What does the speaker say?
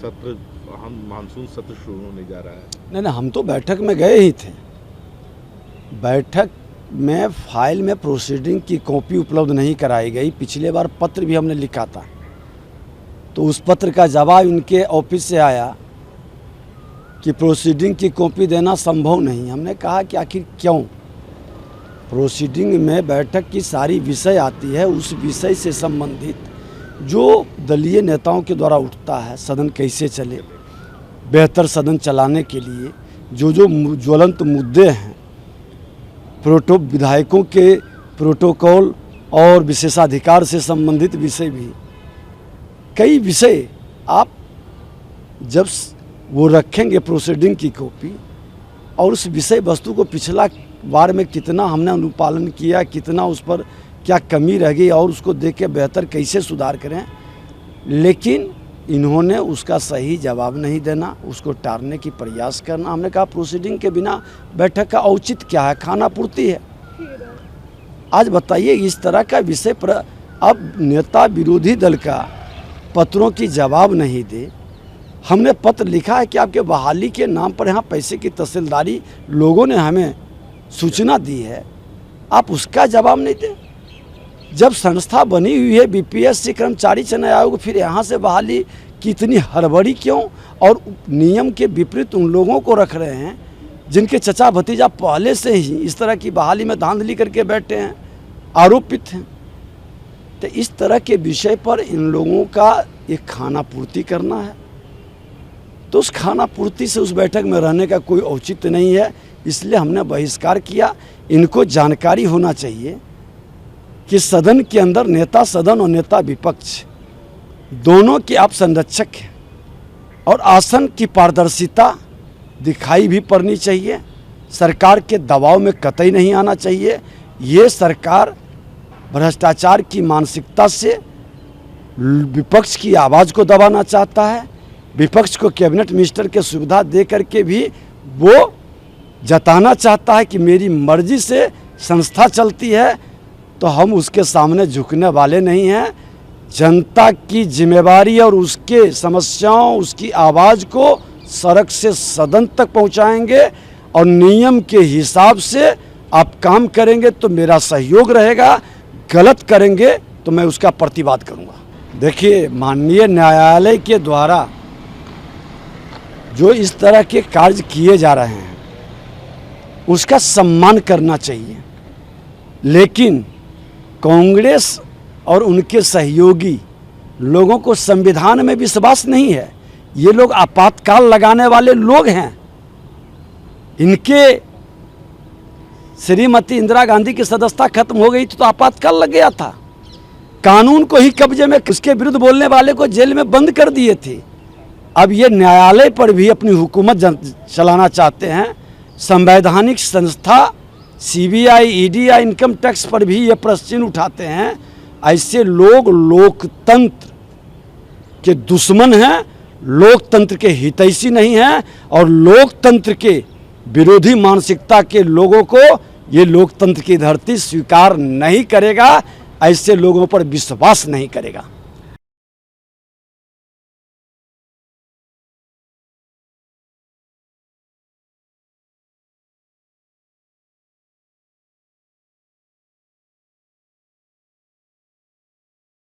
सत्र हम मानसून सत्र शुरू होने जा रहा है। नहीं, हम तो बैठक में गए ही थे। बैठक में फाइल में प्रोसीडिंग की कॉपी उपलब्ध नहीं कराई गई। पिछले बार पत्र भी हमने लिखा था, तो उस पत्र का जवाब इनके ऑफिस से आया कि प्रोसीडिंग की कॉपी देना संभव नहीं। हमने कहा कि आखिर क्यों? प्रोसीडिंग में बैठक की सारी विषय आती है, उस विषय से संबंधित जो दलीय नेताओं के द्वारा उठता है, सदन कैसे चले, बेहतर सदन चलाने के लिए जो जो ज्वलंत मुद्दे हैं, विधायकों के प्रोटोकॉल और विशेषाधिकार से संबंधित विषय भी, कई विषय आप जब वो रखेंगे प्रोसीडिंग की कॉपी और उस विषय वस्तु को पिछला बार में कितना हमने अनुपालन किया, कितना उस पर क्या कमी रह गई और उसको देख के बेहतर कैसे सुधार करें, लेकिन इन्होंने उसका सही जवाब नहीं देना, उसको टालने की प्रयास करना। हमने कहा प्रोसीडिंग के बिना बैठक का औचित्य क्या है? खाना पूर्ति है। आज बताइए, इस तरह का विषय पर अब नेता विरोधी दल का पत्रों की जवाब नहीं दे। हमने पत्र लिखा है कि आपके बहाली के नाम पर यहाँ पैसे की तहसीलदारी लोगों ने हमें सूचना दी है, आप उसका जवाब नहीं दें। जब संस्था बनी हुई है बीपीएससी कर्मचारी चयन आयोग, फिर यहाँ से बहाली की इतनी हड़बड़ी क्यों? और नियम के विपरीत उन लोगों को रख रहे हैं जिनके चचा भतीजा पहले से ही इस तरह की बहाली में धांधली करके बैठे हैं, आरोपित हैं। तो इस तरह के विषय पर इन लोगों का एक खाना पूर्ति करना है, तो उस खाना पूर्ति से उस बैठक में रहने का कोई औचित्य नहीं है। इसलिए हमने बहिष्कार किया। इनको जानकारी होना चाहिए कि सदन के अंदर नेता सदन और नेता विपक्ष दोनों के आप संरक्षक हैं और आसन की पारदर्शिता दिखाई भी पड़नी चाहिए। सरकार के दबाव में कतई नहीं आना चाहिए। ये सरकार भ्रष्टाचार की मानसिकता से विपक्ष की आवाज़ को दबाना चाहता है। विपक्ष को कैबिनेट मिनिस्टर की सुविधा दे करके भी वो जताना चाहता है कि मेरी मर्जी से संस्था चलती है, तो हम उसके सामने झुकने वाले नहीं हैं। जनता की जिम्मेवारी और उसके समस्याओं, उसकी आवाज़ को सड़क से सदन तक पहुंचाएंगे और नियम के हिसाब से आप काम करेंगे तो मेरा सहयोग रहेगा, गलत करेंगे तो मैं उसका प्रतिवाद करूंगा। देखिए, माननीय न्यायालय के द्वारा जो इस तरह के कार्य किए जा रहे हैं उसका सम्मान करना चाहिए, लेकिन कांग्रेस और उनके सहयोगी लोगों को संविधान में विश्वास नहीं है। ये लोग आपातकाल लगाने वाले लोग हैं। इनके श्रीमती इंदिरा गांधी की सदस्यता खत्म हो गई तो आपातकाल लग गया था। कानून को ही कब्जे में, उसके विरुद्ध बोलने वाले को जेल में बंद कर दिए थे। अब ये न्यायालय पर भी अपनी हुकूमत चलाना चाहते हैं। संवैधानिक संस्था सीबीआई, ईडी या इनकम टैक्स पर भी ये प्रश्न उठाते हैं। ऐसे लोग लोकतंत्र के दुश्मन हैं, लोकतंत्र के हितैषी नहीं हैं और लोकतंत्र के विरोधी मानसिकता के लोगों को ये लोकतंत्र की धरती स्वीकार नहीं करेगा, ऐसे लोगों पर विश्वास नहीं करेगा।